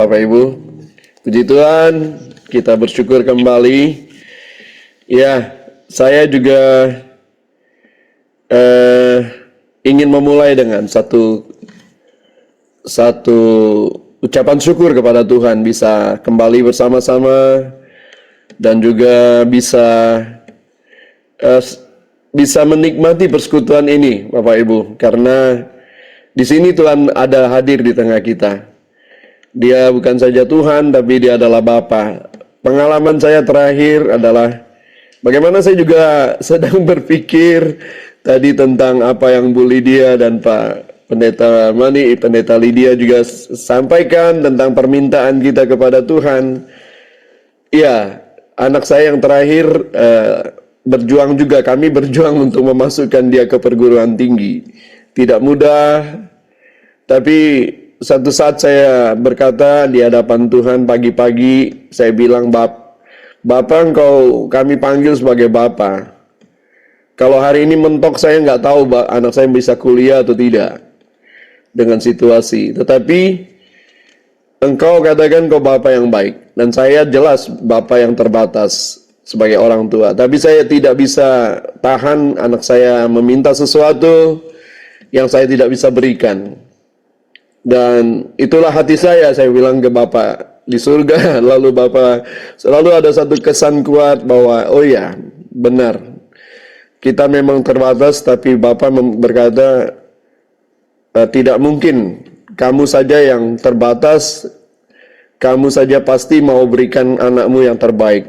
Bapak Ibu, puji Tuhan, kita bersyukur kembali. Ya, saya juga ingin memulai dengan satu ucapan syukur kepada Tuhan bisa kembali bersama-sama dan juga bisa menikmati persekutuan ini, Bapak Ibu, karena di sini Tuhan ada hadir di tengah kita. Dia bukan saja Tuhan, tapi Dia adalah Bapa. Pengalaman saya terakhir adalah bagaimana saya juga sedang berpikir tadi tentang apa yang Bu Lydia dan Pak Pendeta Mani, Pendeta Lydia juga sampaikan tentang permintaan kita kepada Tuhan. Ya, anak saya yang terakhir berjuang juga, kami berjuang untuk memasukkan dia ke perguruan tinggi. Tidak mudah, tapi satu saat saya berkata di hadapan Tuhan pagi-pagi, saya bilang, Bapak, kami panggil sebagai Bapak. Kalau hari ini mentok saya nggak tahu anak saya bisa kuliah atau tidak dengan situasi. Tetapi Engkau katakan Kau Bapak yang baik. Dan saya jelas Bapak yang terbatas sebagai orang tua. Tapi saya tidak bisa tahan anak saya meminta sesuatu yang saya tidak bisa berikan. Dan itulah hati saya bilang ke Bapak di surga. Lalu Bapak selalu ada satu kesan kuat bahwa, oh ya, benar, kita memang terbatas, tapi Bapak berkata, tidak mungkin kamu saja yang terbatas, kamu saja pasti mau berikan anakmu yang terbaik.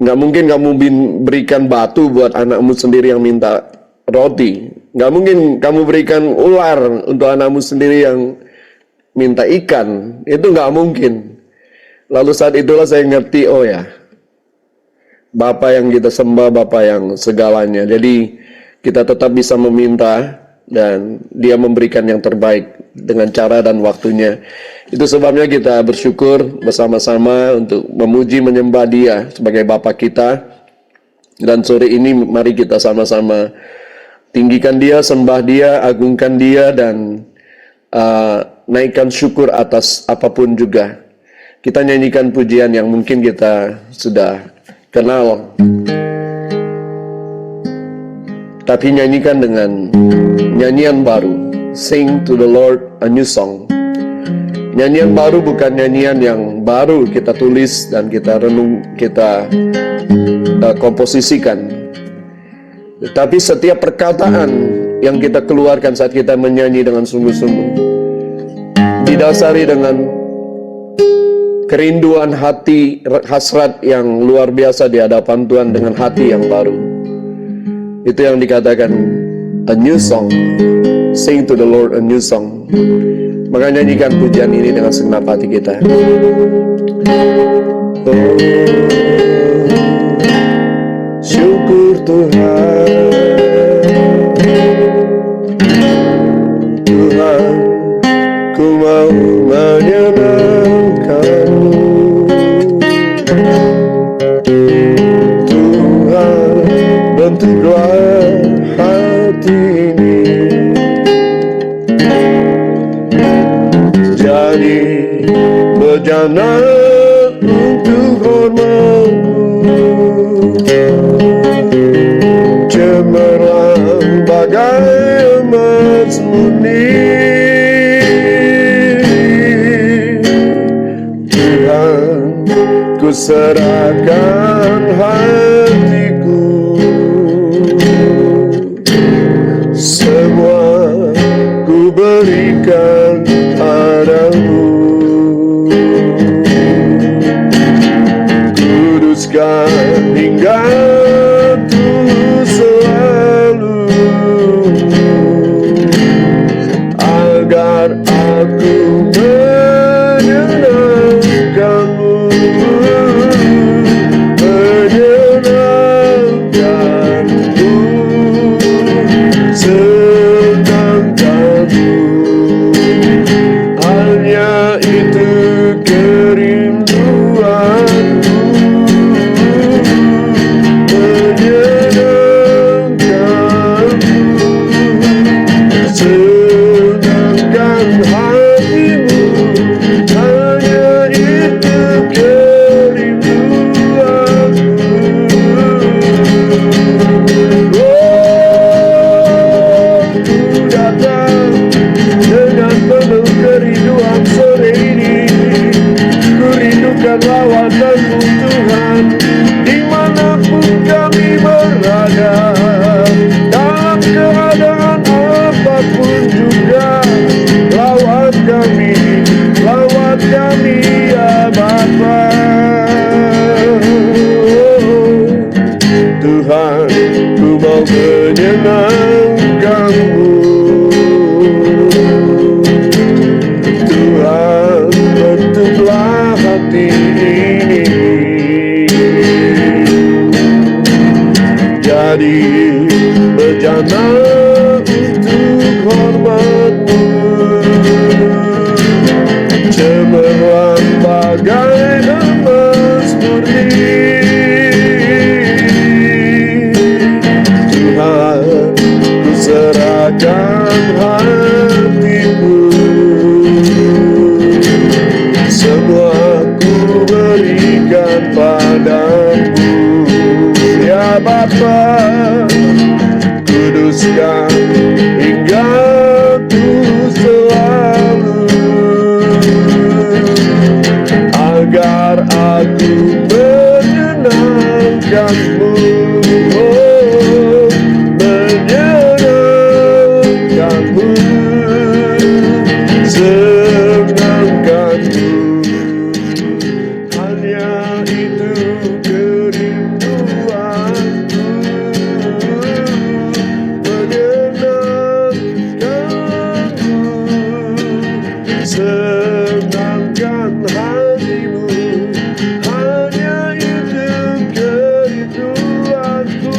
Nggak mungkin kamu berikan batu buat anakmu sendiri yang minta roti. Nggak mungkin kamu berikan ular untuk anakmu sendiri yang minta ikan. Itu nggak mungkin. Lalu saat itulah saya ngerti, oh ya, Bapa yang kita sembah, Bapa yang segalanya. Jadi kita tetap bisa meminta dan Dia memberikan yang terbaik dengan cara dan waktunya. Itu sebabnya kita bersyukur bersama-sama untuk memuji menyembah Dia sebagai Bapa kita. Dan sore ini mari kita sama-sama tinggikan Dia, sembah Dia, agungkan Dia, dan naikkan syukur atas apapun juga. Kita nyanyikan pujian yang mungkin kita sudah kenal, tapi nyanyikan dengan nyanyian baru. Sing to the Lord a new song. Nyanyian baru bukan nyanyian yang baru kita tulis dan kita renung, kita komposisikan. Tetapi setiap perkataan yang kita keluarkan saat kita menyanyi dengan sungguh-sungguh didasari dengan kerinduan hati, hasrat yang luar biasa di hadapan Tuhan dengan hati yang baru. Itu yang dikatakan a new song. Sing to the Lord a new song. Maka nyanyikan pujian ini dengan segenap hati kita. Oh, syukur Tuhan, Tuhan, ku mau menyenangkan-Mu. Tuhan, bentuklah hati ini jadi bejana untuk hormat-Mu. Cemerlang bagai emas murni. Tuhan, ku serahkan hatiku, semua ku berikan padamu. Kuduskan hingga selalu, agar aku menyenangkan-Mu, menyenangkan-Mu, senangkan-Mu. Hanya itu kerinduanku, menyenangkan-Mu, senangkan hatimu. hatiku, semua ku berikan padamu, ya Bapa. Kuduskan hingga ku selalu, agar aku menyenangkanmu, oh, menyenangkanmu, senangkanmu. Hanya itu kerinduanku, menyenangkanmu, senangkan hatimu. Hanya itu kerinduanku,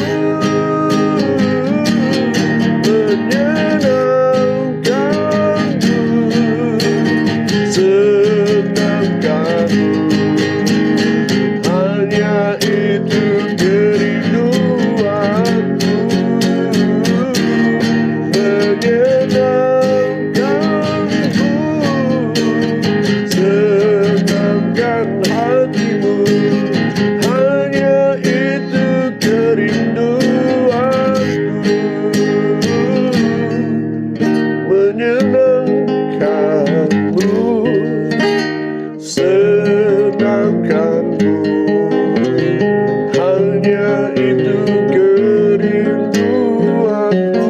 menyenangkanmu, senangkanmu. Hanya itu kerinduanku, menyenangkanmu, senangkan hatimu. Hanya itu kerinduanku, menyenangkanmu, senangkanmu. Hanya itu kerinduanku,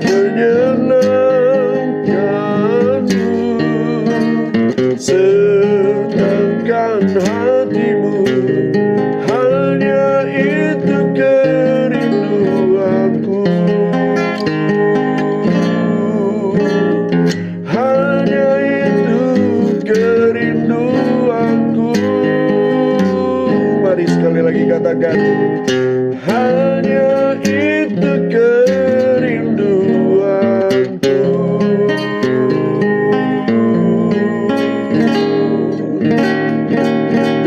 menyenangkanmu, senangkan hatimu. Hanya itu kerinduanku, hanya itu kerinduanku. Mari sekali lagi katakan, hanya itu kerinduanku.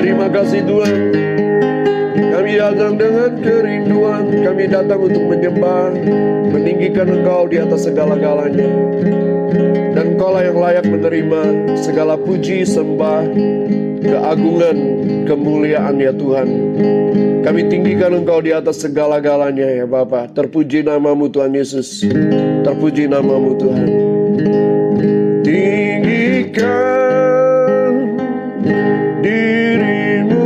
Terima kasih Tuhan, kami datang dengan kerinduan, kami datang untuk menyembah, meninggikan Engkau di atas segala-galanya. Dan Engkaulah yang layak menerima segala puji, sembah, keagungan, kemuliaan ya Tuhan. Kami tinggikan Engkau di atas segala-galanya ya Bapa. Terpuji namamu Tuhan Yesus, terpuji namamu Tuhan. Tinggikan dirimu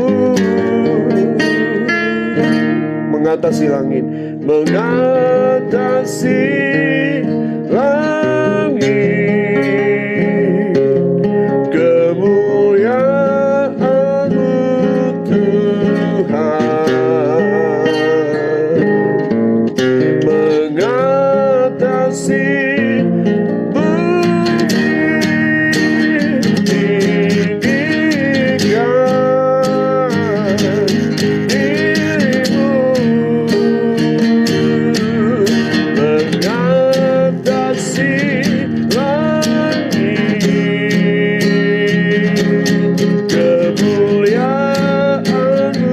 mengatasi langit, mengatasi langit, kemuliaan-Mu Tuhan, mengatasi bumi, tinggikan dirimu, mengatasi langit, kemuliaan-Mu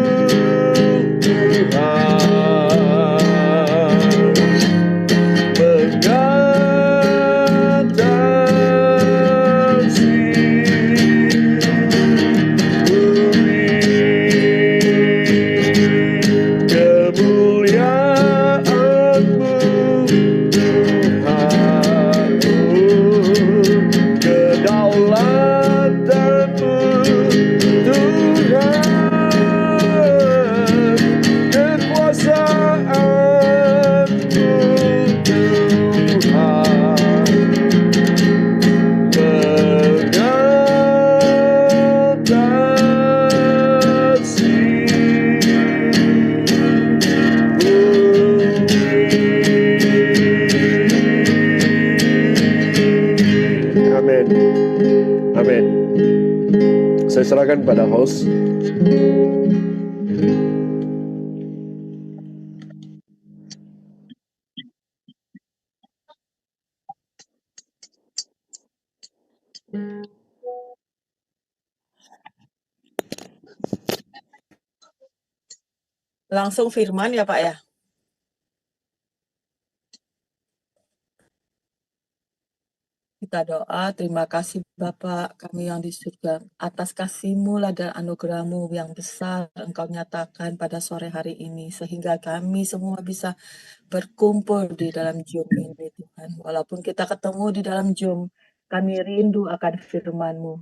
Saya serahkan pada host. Langsung firman ya Pak ya? kita doa, terima kasih Bapa kami yang di surga, atas kasih-Mu lah dan anugerah-Mu yang besar Engkau nyatakan pada sore hari ini, sehingga kami semua bisa berkumpul di dalam Zoom ini Tuhan. Walaupun kita ketemu di dalam Zoom, kami rindu akan firman-Mu.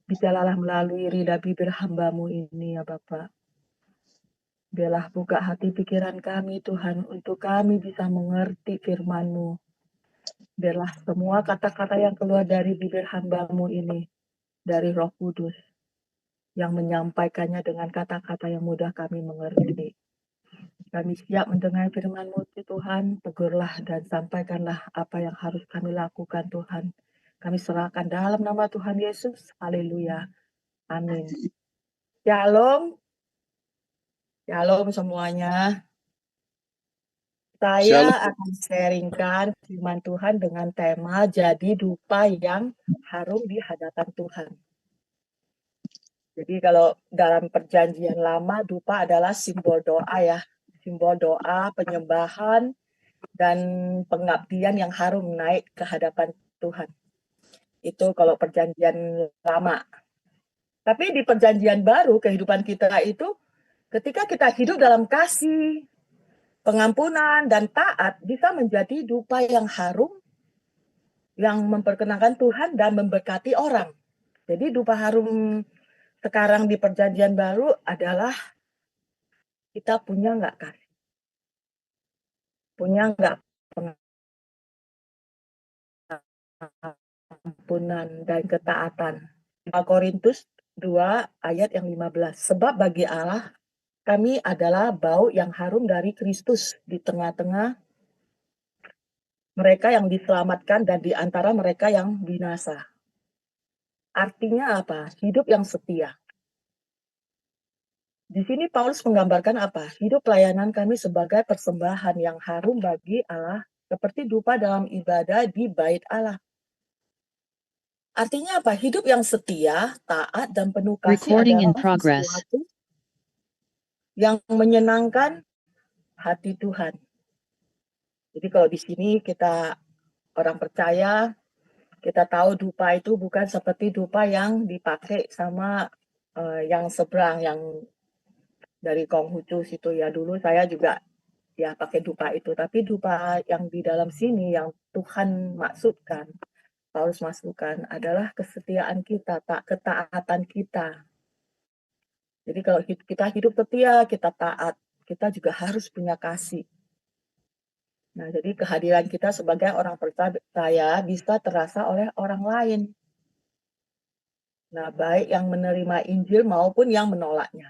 Bicaralah melalui lidah bibir hamba-Mu ini ya Bapa. Biarlah buka hati pikiran kami Tuhan, untuk kami bisa mengerti firman-Mu. Biarlah semua kata-kata yang keluar dari bibir hamba-Mu ini, dari Roh Kudus, yang menyampaikannya dengan kata-kata yang mudah kami mengerti. Kami siap mendengar firman-Mu Tuhan, tegurlah dan sampaikanlah apa yang harus kami lakukan Tuhan. Kami serahkan dalam nama Tuhan Yesus. Haleluya. Amin. Shalom. Shalom semuanya. Saya Shalom. akan sharingkan firman Tuhan dengan tema jadi dupa yang harum di hadapan Tuhan. Jadi kalau dalam perjanjian lama, dupa adalah simbol doa ya. Simbol doa, penyembahan, dan pengabdian yang harum naik ke hadapan Tuhan. Itu kalau perjanjian lama. Tapi di perjanjian baru, kehidupan kita itu, ketika kita hidup dalam kasih, pengampunan, dan taat, bisa menjadi dupa yang harum, yang memperkenalkan Tuhan dan memberkati orang. Jadi dupa harum sekarang di perjanjian baru adalah kita punya nggak kasih, punya nggak pengampunan dan ketaatan. 2 Korintus 2 ayat yang 15. Sebab bagi Allah kami adalah bau yang harum dari Kristus di tengah-tengah mereka yang diselamatkan dan di antara mereka yang binasa. Artinya apa? Hidup yang setia. Di sini Paulus menggambarkan apa? Hidup pelayanan kami sebagai persembahan yang harum bagi Allah, seperti dupa dalam ibadah di bait Allah. Artinya apa? Hidup yang setia, taat, dan penuh kasih adalah sesuatu yang menyenangkan hati Tuhan. Jadi kalau di sini kita orang percaya, kita tahu dupa itu bukan seperti dupa yang dipakai sama yang seberang, yang dari Konghucu situ ya. Dulu saya juga ya pakai dupa itu. Tapi dupa yang di dalam sini yang Tuhan maksudkan, Paulus masukkan adalah kesetiaan kita, ketaatan kita. Jadi kalau kita hidup setia, kita taat, kita juga harus punya kasih. Nah, jadi kehadiran kita sebagai orang percaya bisa terasa oleh orang lain. Nah, baik yang menerima Injil maupun yang menolaknya.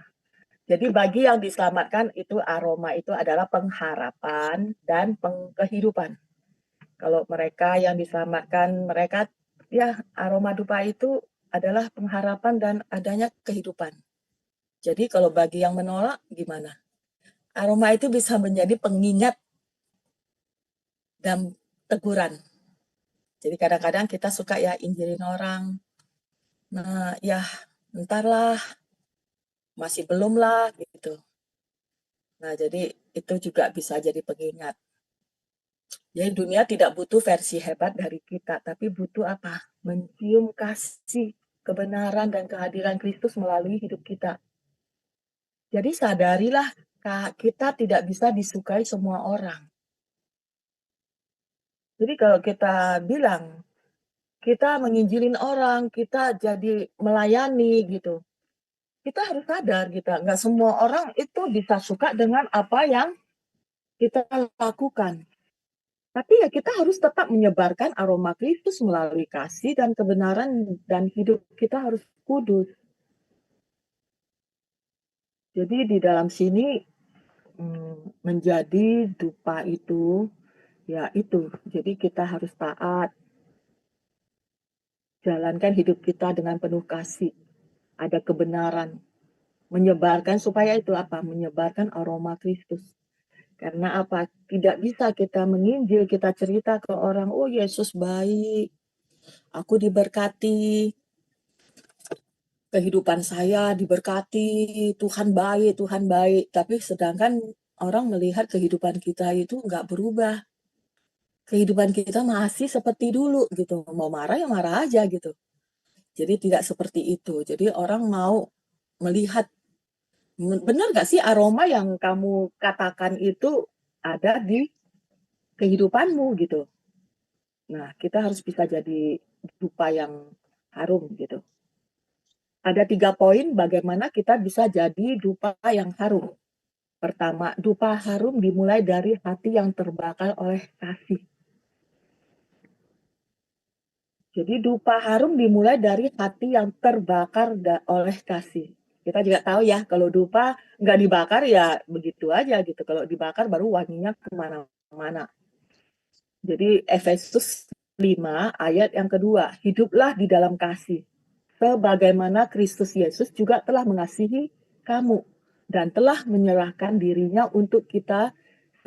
Jadi bagi yang diselamatkan itu aroma itu adalah pengharapan dan kehidupan. Kalau mereka yang diselamatkan, mereka ya aroma dupa itu adalah pengharapan dan adanya kehidupan. Jadi kalau bagi yang menolak gimana? Aroma itu bisa menjadi pengingat dan teguran. Jadi kadang-kadang kita suka ya injilin orang. Nah, ya ntar lah, masih belum lah gitu. Nah, jadi itu juga bisa jadi pengingat. Jadi dunia tidak butuh versi hebat dari kita, tapi butuh apa? Mencium kasih, kebenaran, dan kehadiran Kristus melalui hidup kita. Jadi sadarilah, kita tidak bisa disukai semua orang. Jadi kalau kita bilang, kita menginjilin orang, kita jadi melayani gitu. Kita harus sadar nggak semua orang itu bisa suka dengan apa yang kita lakukan. Tapi ya kita harus tetap menyebarkan aroma Kristus melalui kasih dan kebenaran, dan hidup kita harus kudus. Jadi di dalam sini menjadi dupa itu, ya itu. Jadi kita harus taat, jalankan hidup kita dengan penuh kasih, ada kebenaran, menyebarkan supaya itu apa? Menyebarkan aroma Kristus. Karena apa? Tidak bisa kita menginjil, kita cerita ke orang, oh Yesus baik, aku diberkati, kehidupan saya diberkati, Tuhan baik. Tapi sedangkan orang melihat kehidupan kita itu nggak berubah. kehidupan kita masih seperti dulu gitu. Mau marah ya marah aja gitu. Jadi tidak seperti itu. Jadi orang mau melihat, benar gak sih aroma yang kamu katakan itu ada di kehidupanmu gitu. Nah, kita harus bisa jadi dupa yang harum gitu. Ada 3 poin bagaimana kita bisa jadi dupa yang harum. Pertama, dupa harum dimulai dari hati yang terbakar oleh kasih. Jadi dupa harum dimulai dari hati yang terbakar oleh kasih. Kita juga tahu ya, kalau dupa nggak dibakar ya begitu aja gitu. Kalau dibakar baru wanginya kemana-mana. Jadi Efesus 5 ayat yang kedua, hiduplah di dalam kasih. Sebagaimana Kristus Yesus juga telah mengasihi kamu dan telah menyerahkan dirinya untuk kita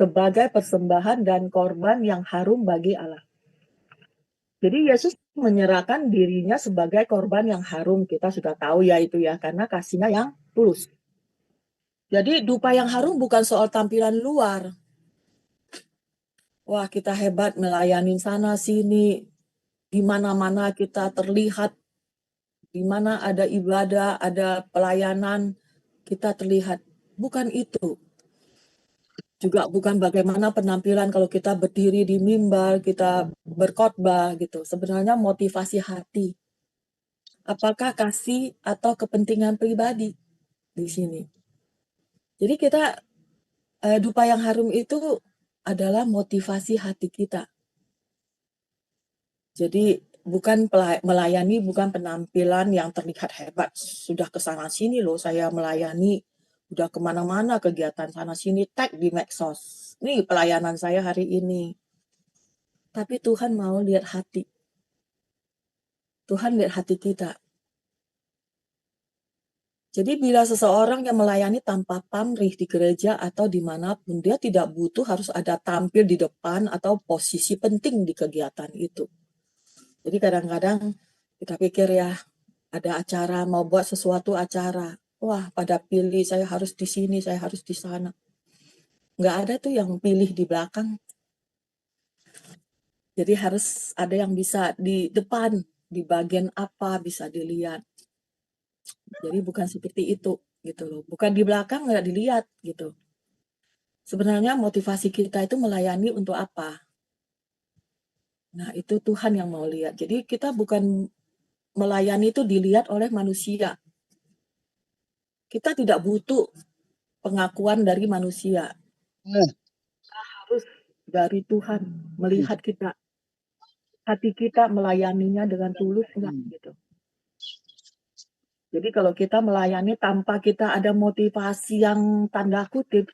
sebagai persembahan dan korban yang harum bagi Allah. Jadi Yesus menyerahkan dirinya sebagai korban yang harum. Kita sudah tahu ya itu ya, karena kasihnya yang tulus. Jadi dupa yang harum bukan soal tampilan luar. Wah, kita hebat melayani sana sini, di mana-mana kita terlihat, di mana ada ibadah, ada pelayanan, kita terlihat. Bukan itu. Juga bukan bagaimana penampilan kalau kita berdiri di mimbar, kita berkhotbah gitu. Sebenarnya motivasi hati. Apakah kasih atau kepentingan pribadi di sini? Jadi kita dupa yang harum itu adalah motivasi hati kita. Jadi bukan melayani, bukan penampilan yang terlihat hebat. Sudah ke sana sini loh saya melayani, udah kemana-mana kegiatan sana sini, tag di medsos. Ini pelayanan saya hari ini. Tapi Tuhan mau lihat hati. Tuhan lihat hati kita. Jadi bila seseorang yang melayani tanpa pamrih di gereja atau dimanapun, dia tidak butuh harus ada tampil di depan atau posisi penting di kegiatan itu. Jadi kadang-kadang kita pikir ya, ada acara, mau buat sesuatu acara. Wah, pada pilih saya harus di sini, saya harus di sana. Nggak ada tuh yang pilih di belakang. Jadi harus ada yang bisa di depan, di bagian apa bisa dilihat. Jadi bukan seperti itu gitu loh. Bukan di belakang nggak dilihat gitu. Sebenarnya motivasi kita itu melayani untuk apa? Nah, itu Tuhan yang mau lihat. Jadi kita bukan melayani itu dilihat oleh manusia. Kita tidak butuh pengakuan dari manusia. Harus dari Tuhan melihat kita. Hati kita melayaninya dengan tulus enggak gitu. Jadi kalau kita melayani tanpa kita ada motivasi yang tanda kutip,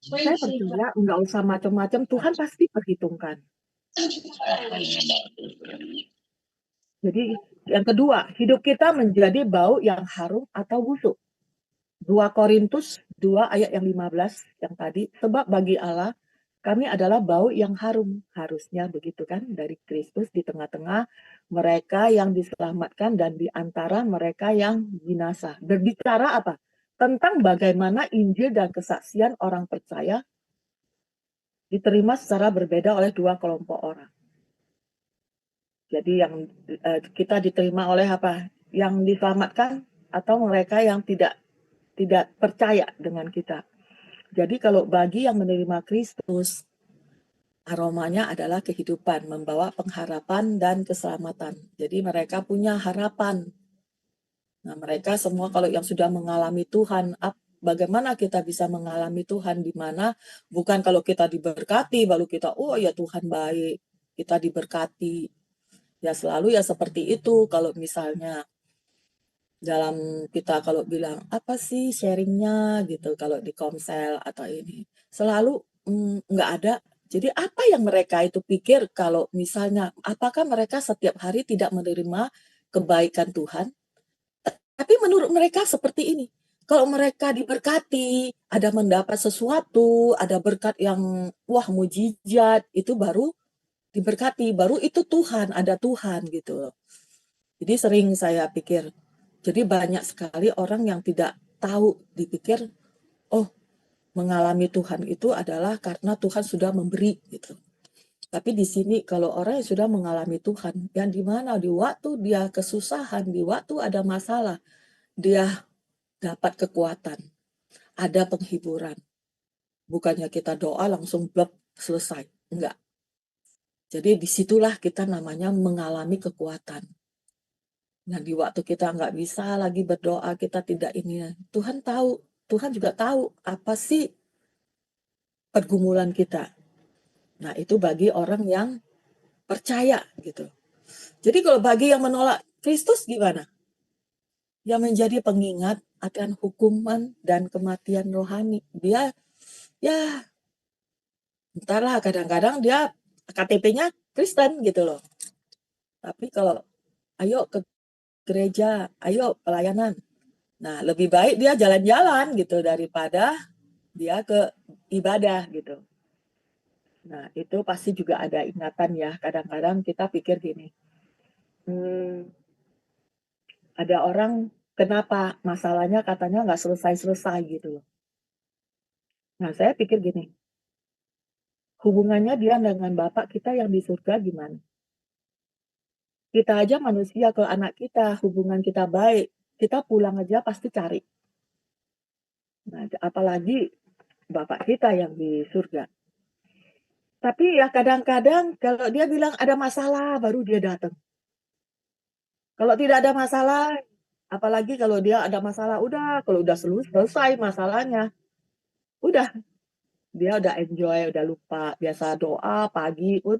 saya percaya nggak usah macam-macam, Tuhan pasti perhitungkan. Jadi yang kedua, hidup kita menjadi bau yang harum atau busuk. 2 Korintus 2 ayat yang 15 yang tadi, sebab bagi Allah kami adalah bau yang harum, harusnya begitu kan, dari Kristus di tengah-tengah mereka yang diselamatkan dan di antara mereka yang binasa. Berbicara apa? Tentang bagaimana Injil dan kesaksian orang percaya diterima secara berbeda oleh 2 kelompok orang. Jadi yang kita diterima oleh apa? Yang diselamatkan atau mereka yang tidak percaya dengan kita. Jadi kalau bagi yang menerima Kristus, aromanya adalah kehidupan, membawa pengharapan dan keselamatan. Jadi mereka punya harapan. Nah, mereka semua kalau yang sudah mengalami Tuhan, bagaimana kita bisa mengalami Tuhan, di mana bukan kalau kita diberkati baru kita, oh ya Tuhan baik, kita diberkati. Ya selalu ya seperti itu. Kalau misalnya dalam kita kalau bilang apa sih sharingnya gitu, kalau di Komsel atau ini selalu nggak ada. Jadi apa yang mereka itu pikir kalau misalnya, apakah mereka setiap hari tidak menerima kebaikan Tuhan? Tapi menurut mereka seperti ini. Kalau mereka diberkati, ada mendapat sesuatu, ada berkat yang wah mujizat, itu baru diberkati, baru itu Tuhan, ada Tuhan gitu. Jadi sering saya pikir, jadi banyak sekali orang yang tidak tahu, dipikir, oh mengalami Tuhan itu adalah karena Tuhan sudah memberi gitu. Tapi di sini kalau orang yang sudah mengalami Tuhan, yang di mana di waktu dia kesusahan, di waktu ada masalah, dia dapat kekuatan, ada penghiburan. Bukannya kita doa langsung blok selesai, enggak. Jadi disitulah kita namanya mengalami kekuatan. Nah di waktu kita nggak bisa lagi berdoa, kita tidak ini, Tuhan tahu, Tuhan juga tahu apa sih pergumulan kita. Nah itu bagi orang yang percaya gitu. Jadi kalau bagi yang menolak Kristus gimana? Yang menjadi pengingat akan hukuman dan kematian rohani. Dia ya entarlah kadang-kadang dia KTP-nya Kristen gitu loh. Tapi kalau ayo ke gereja, ayo pelayanan. Nah, lebih baik dia jalan-jalan gitu daripada dia ke ibadah gitu. Nah, itu pasti juga ada ingatan ya. Kadang-kadang kita pikir gini, ada orang kenapa masalahnya katanya nggak selesai-selesai gitu loh. Nah, saya pikir gini, hubungannya dia dengan Bapak kita yang di surga gimana? Kita aja manusia, kalau anak kita, hubungan kita baik, kita pulang aja pasti cari. Nah, apalagi Bapak kita yang di surga. Tapi ya kadang-kadang kalau dia bilang ada masalah, baru dia datang. Kalau tidak ada masalah, apalagi kalau dia ada masalah, udah, kalau udah selesai masalahnya, udah, dia udah enjoy, udah lupa. Biasa doa pagi pun,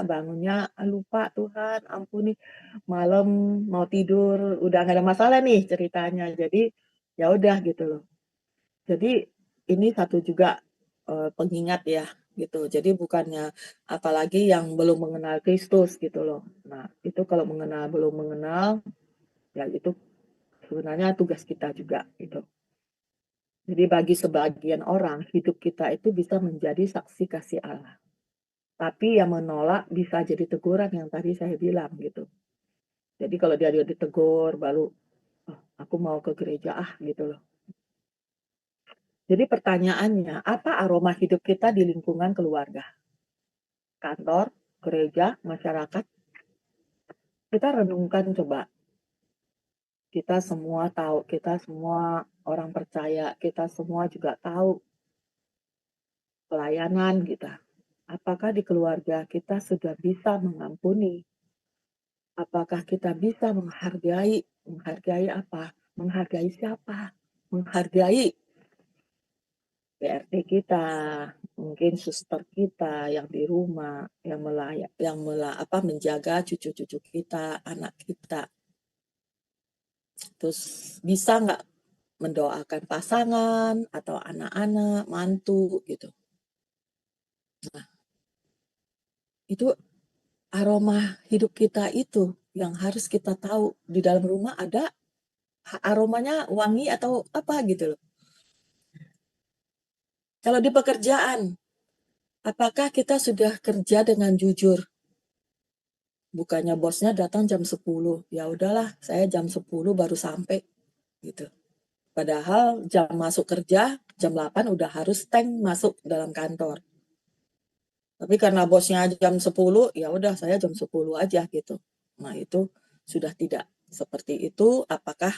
bangunnya, lupa, Tuhan ampuni, malam mau tidur, udah nggak ada masalah nih ceritanya. Jadi, ya udah gitu loh. Jadi ini satu juga, pengingat ya, gitu. Jadi bukannya apalagi yang belum mengenal Kristus gitu loh. Nah, itu kalau belum mengenal, ya itu sebenarnya tugas kita juga gitu. Jadi bagi sebagian orang, hidup kita itu bisa menjadi saksi kasih Allah. Tapi yang menolak bisa jadi teguran yang tadi saya bilang gitu. Jadi kalau dia ditegur baru, "Oh, aku mau ke gereja ah," gitu loh. Jadi pertanyaannya, apa aroma hidup kita di lingkungan keluarga, kantor, gereja, masyarakat? Kita renungkan coba. Kita semua tahu, kita semua orang percaya, kita semua juga tahu pelayanan kita. Apakah di keluarga kita sudah bisa mengampuni? Apakah kita bisa menghargai? Menghargai apa? Menghargai siapa? Menghargai PRT kita, mungkin suster kita yang di rumah, yang menjaga cucu-cucu kita, anak kita. Terus bisa nggak mendoakan pasangan atau anak-anak, mantu gitu. Nah, itu aroma hidup kita itu yang harus kita tahu. Di dalam rumah ada aromanya wangi atau apa gitu loh. Kalau di pekerjaan, apakah kita sudah kerja dengan jujur? Bukannya bosnya datang jam 10, ya udahlah saya jam 10 baru sampai gitu. Padahal jam masuk kerja jam 8 udah harus tank masuk dalam kantor. Tapi karena bosnya jam 10, ya udah saya jam 10 aja gitu. Nah, itu sudah tidak seperti itu. Apakah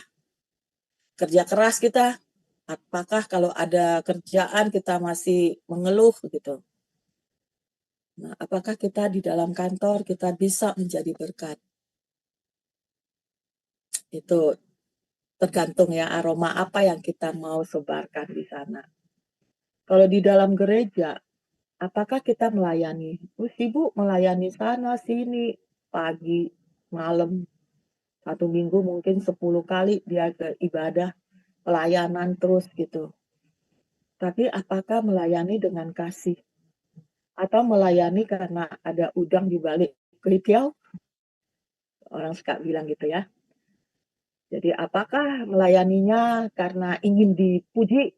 kerja keras kita? Apakah kalau ada kerjaan kita masih mengeluh gitu? Nah, apakah kita di dalam kantor kita bisa menjadi berkat? Itu tergantung ya aroma apa yang kita mau sebarkan di sana. Kalau di dalam gereja, apakah kita melayani? Oh, sibuk melayani sana sini, pagi, malam, satu minggu mungkin 10 kali dia ke ibadah, pelayanan terus gitu. Tapi apakah melayani dengan kasih? Atau melayani karena ada udang di balik kuitiau? Orang suka bilang gitu ya. Jadi apakah melayaninya karena ingin dipuji?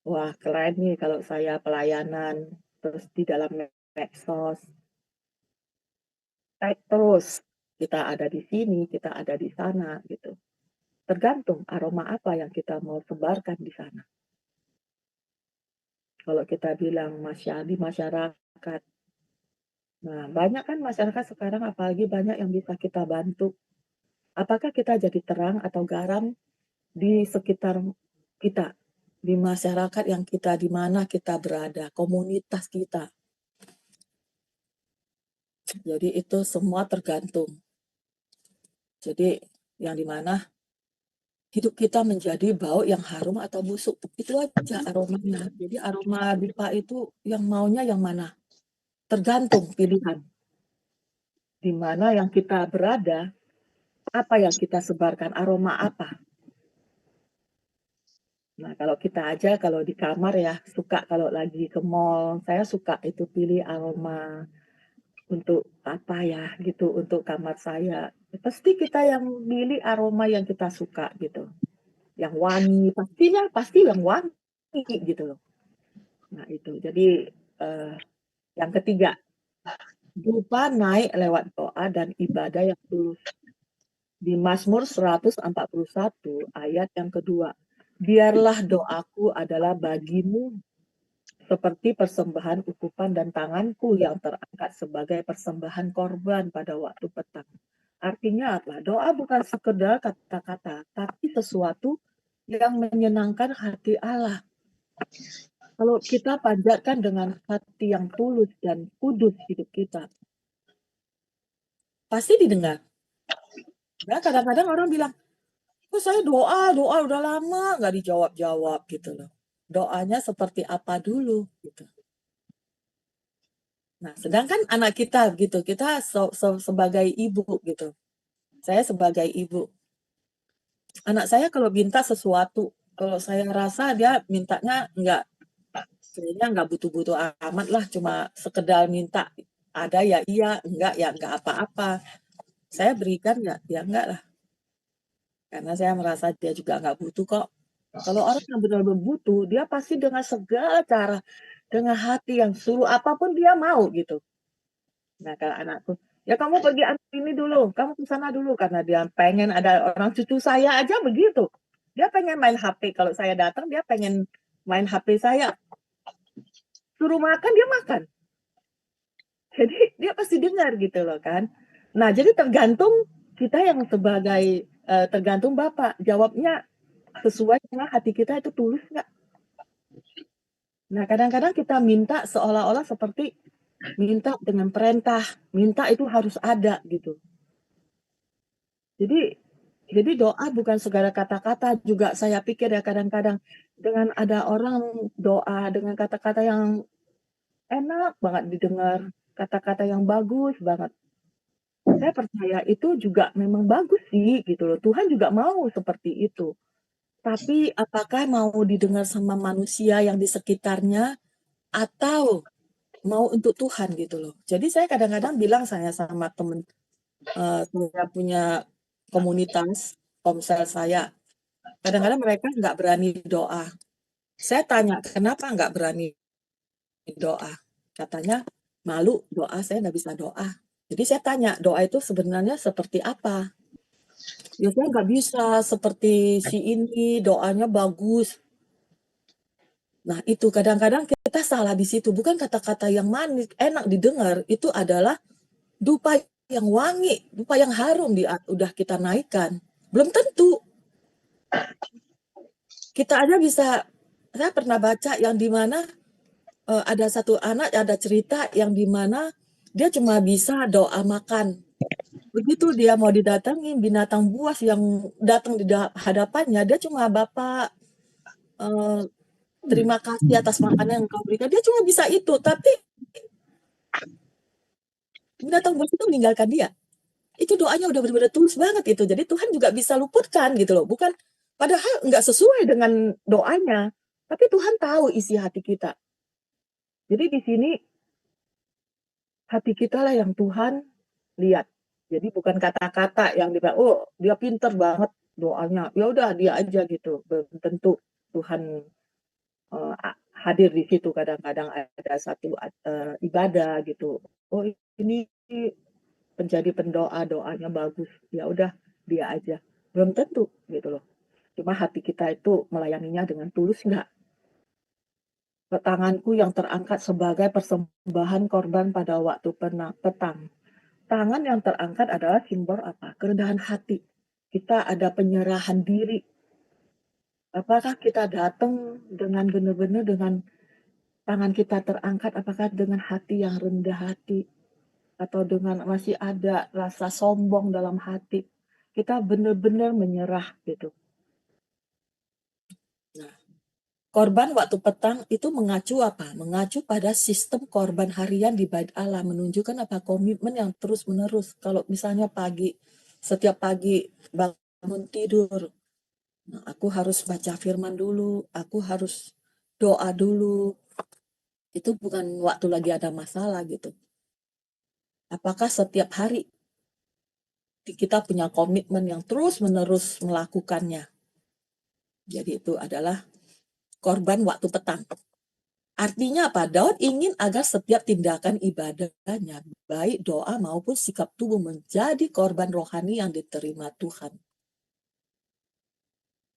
Wah, keren nih kalau saya pelayanan, terus di dalam medsos, tag terus, kita ada di sini, kita ada di sana, gitu. Tergantung aroma apa yang kita mau sebarkan di sana. Kalau kita bilang di masyarakat, Nah, banyak kan masyarakat sekarang apalagi banyak yang bisa kita bantu. Apakah kita jadi terang atau garam di sekitar kita, di masyarakat yang kita di mana kita berada, komunitas kita. Jadi itu semua tergantung. Jadi yang di mana hidup kita menjadi bau yang harum atau busuk. Itu aja aromanya. Jadi aroma dupa itu yang maunya yang mana? Tergantung pilihan. Di mana yang kita berada, apa yang kita sebarkan, aroma apa. Nah, kalau kita aja kalau di kamar ya suka kalau lagi ke mall, saya suka itu pilih aroma untuk apa ya gitu, untuk kamar saya. Pasti kita yang milih aroma yang kita suka gitu. Yang wangi, pastinya pasti yang wangi gitu loh. Nah, itu. Jadi yang ketiga, dupa naik lewat doa dan ibadah yang tulus. Di Mazmur 141 ayat yang kedua, biarlah doaku adalah bagimu seperti persembahan ukupan dan tanganku yang terangkat sebagai persembahan korban pada waktu petang. Artinya apa? Doa bukan sekedar kata-kata, tapi sesuatu yang menyenangkan hati Allah. Kalau kita panjatkan dengan hati yang tulus dan kudus hidup kita, pasti didengar. Ya, kadang-kadang orang bilang, kok saya doa udah lama nggak dijawab-jawab gitu loh. Doanya seperti apa dulu gitu. Nah, sedangkan anak kita gitu, kita sebagai ibu gitu. Saya sebagai ibu. Anak saya kalau minta sesuatu, kalau saya rasa dia mintanya kayaknya nggak butuh-butuh amat lah, cuma sekedar minta. Ada ya iya, enggak ya enggak apa-apa. Saya berikan ya enggak lah. Karena saya merasa dia juga nggak butuh kok. Kalau orang yang benar-benar butuh, dia pasti dengan segala cara, dengan hati yang suruh apapun dia mau gitu. Nah, kalau anakku, ya kamu pergi ambil ini dulu, kamu ke sana dulu karena dia pengen ada orang cucu saya aja begitu. Dia pengen main HP, kalau saya datang dia pengen main HP saya. Suruh makan dia makan. Jadi dia pasti dengar gitu loh kan. Nah, jadi tergantung kita yang sebagai tergantung Bapak jawabnya sesuai dengan hati kita itu tulus nggak. Nah, kadang-kadang kita minta seolah-olah seperti minta dengan perintah, minta itu harus ada gitu. Jadi doa bukan segala kata-kata juga saya pikir ya kadang-kadang dengan ada orang doa dengan kata-kata yang enak banget didengar, kata-kata yang bagus banget. Saya percaya itu juga memang bagus sih gitu loh. Tuhan juga mau seperti itu. Tapi apakah mau didengar sama manusia yang di sekitarnya atau mau untuk Tuhan gitu loh. Jadi saya kadang-kadang bilang saya sama temen, saya punya komunitas, komsel saya, kadang-kadang mereka nggak berani doa. Saya tanya, kenapa nggak berani doa? Katanya, malu doa, saya nggak bisa doa. Jadi saya tanya, doa itu sebenarnya seperti apa? Ya saya nggak bisa seperti si ini, doanya bagus. Nah itu kadang-kadang kita salah di situ, bukan kata-kata yang manis, enak didengar, itu adalah dupa yang wangi, dupa yang harum udah kita naikkan. Belum tentu. Kita aja bisa, saya pernah baca yang di mana ada satu anak, ada cerita yang di mana dia cuma bisa doa makan. Begitu dia mau didatangi binatang buas yang datang di hadapannya, dia cuma Bapak terima kasih atas makanan yang kau berikan. Dia cuma bisa itu, tapi binatang buas itu meninggalkan dia. Itu doanya udah benar-benar tulus banget itu. Jadi Tuhan juga bisa luputkan gitu loh. Bukan padahal nggak sesuai dengan doanya. Tapi Tuhan tahu isi hati kita. Jadi di sini hati kita lah yang Tuhan lihat. Jadi bukan kata-kata yang dia oh dia pinter banget doanya. Ya udah dia aja gitu. Belum tentu Tuhan hadir di situ kadang-kadang ada satu ibadah gitu. Oh ini menjadi pendoa, doanya bagus. Ya udah dia aja. Belum tentu gitu loh. Cuma hati kita itu melayaninya dengan tulus nggak? tanganku yang terangkat sebagai persembahan korban pada waktu petang. Tangan yang terangkat adalah simbol apa? Kerendahan hati. Kita ada penyerahan diri. Apakah kita datang dengan benar-benar dengan tangan kita terangkat, apakah dengan hati yang rendah hati? Atau dengan masih ada rasa sombong dalam hati? Kita benar-benar menyerah gitu. Nah, korban waktu petang itu mengacu apa? Mengacu pada sistem korban harian di Bait Allah, menunjukkan apa? Komitmen yang terus-menerus. Kalau misalnya setiap pagi bangun tidur, nah, aku harus baca firman dulu, aku harus doa dulu. Itu bukan waktu lagi ada masalah gitu. Apakah setiap hari kita punya komitmen yang terus-menerus melakukannya? Jadi itu adalah korban waktu petang. Artinya apa? Daud ingin agar setiap tindakan ibadahnya, baik doa maupun sikap tubuh, menjadi korban rohani yang diterima Tuhan.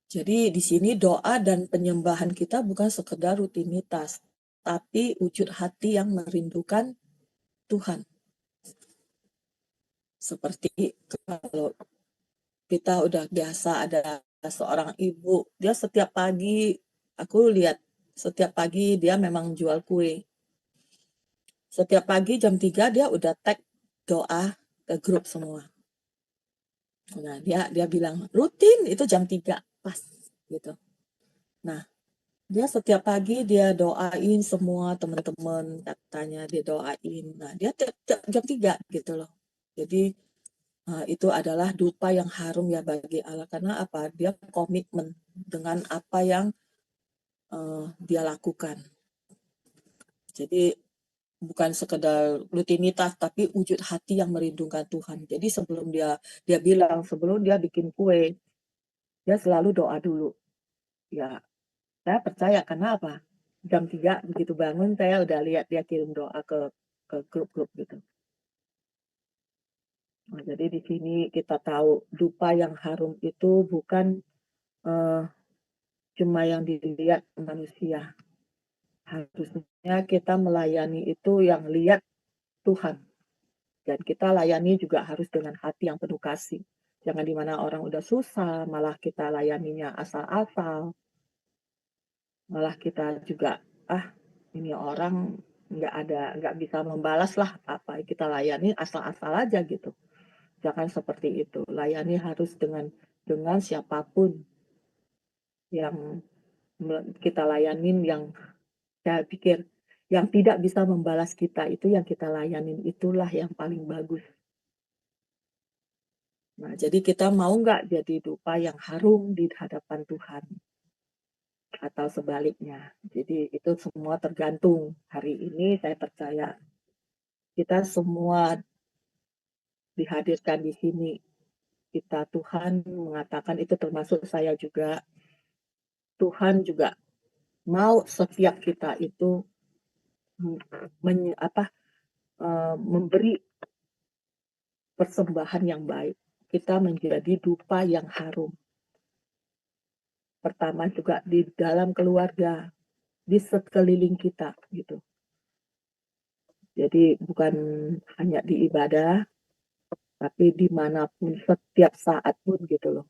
Jadi di sini doa dan penyembahan kita bukan sekedar rutinitas, tapi wujud hati yang merindukan Tuhan. Seperti kalau kita udah biasa ada seorang ibu, dia setiap pagi, aku lihat setiap pagi dia memang jual kue. Setiap pagi jam 3 dia udah tag doa ke grup semua. Nah, dia bilang rutin itu jam 3 pas gitu. Nah, dia setiap pagi dia doain semua teman-teman, katanya dia doain. Nah, dia tiap jam 3 gitu loh. Jadi itu adalah dupa yang harum ya bagi Allah, karena apa? Dia komitmen dengan apa yang dia lakukan. Jadi bukan sekedar rutinitas, tapi wujud hati yang merindukan Tuhan. Jadi sebelum dia bilang, sebelum dia bikin kue, dia selalu doa dulu. Ya, saya percaya, karena apa? Jam 3 begitu bangun, saya udah lihat dia kirim doa ke grup-grup gitu. Nah, jadi di sini kita tahu dupa yang harum itu bukan cuma yang dilihat manusia. Harusnya kita melayani itu yang lihat Tuhan. Dan kita layani juga harus dengan hati yang penuh kasih. Jangan di mana orang udah susah, malah kita layaninya asal-asal. Malah kita juga, ini orang nggak bisa membalas lah apa kita layani asal-asal aja gitu. Jangan seperti itu. Layani harus dengan siapapun yang kita layanin, yang saya pikir yang tidak bisa membalas kita itu yang kita layanin, itulah yang paling bagus. Nah, jadi kita mau nggak jadi dupa yang harum di hadapan Tuhan? Atau sebaliknya. Jadi itu semua tergantung. Hari ini saya percaya kita semua dihadirkan di sini. Kita, Tuhan mengatakan, itu termasuk saya juga, Tuhan juga mau setiap kita itu memberi persembahan yang baik. Kita menjadi dupa yang harum. Pertama juga di dalam keluarga, di sekeliling kita gitu. Jadi bukan hanya di ibadah, tapi dimanapun, setiap saat pun gitu loh.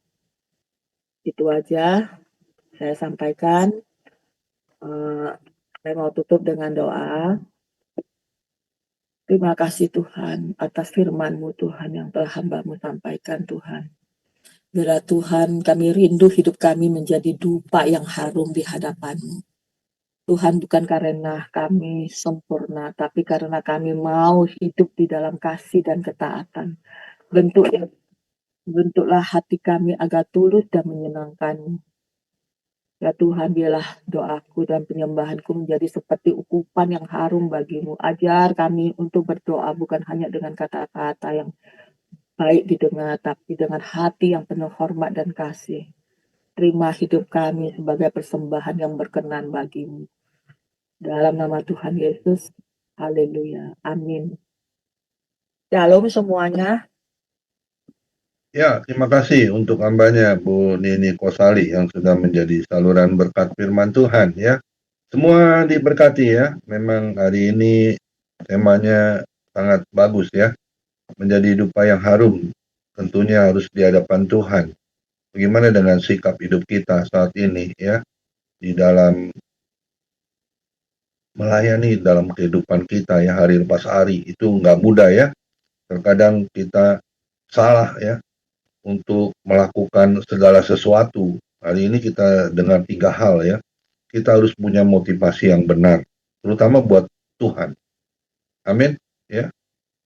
Itu aja saya sampaikan. Saya mau tutup dengan doa. Terima kasih Tuhan atas firman-Mu Tuhan yang telah hamba-Mu sampaikan Tuhan. Biarlah Tuhan, kami rindu hidup kami menjadi dupa yang harum di hadapan-Mu. Tuhan, bukan karena kami sempurna, tapi karena kami mau hidup di dalam kasih dan ketaatan. Bentuklah hati kami agar tulus dan menyenangkan-Mu. Ya Tuhan, biarlah doaku dan penyembahanku menjadi seperti ukupan yang harum bagi-Mu. Ajar kami untuk berdoa bukan hanya dengan kata-kata yang baik didengar, tapi dengan hati yang penuh hormat dan kasih. Terima hidup kami sebagai persembahan yang berkenan bagi-Mu. Dalam nama Tuhan Yesus, haleluya, amin. Shalom semuanya. Ya, terima kasih untuk hambanya Bu Nini Kosali yang sudah menjadi saluran berkat firman Tuhan ya. Semua diberkati ya. Memang hari ini temanya sangat bagus ya. Menjadi dupa yang harum. Tentunya harus di hadapan Tuhan. Bagaimana dengan sikap hidup kita saat ini ya, di dalam melayani dalam kehidupan kita ya, hari lepas hari. Itu nggak mudah ya. Terkadang kita salah ya untuk melakukan segala sesuatu. Hari ini kita dengar 3 hal ya. Kita harus punya motivasi yang benar, terutama buat Tuhan. Amin. Ya,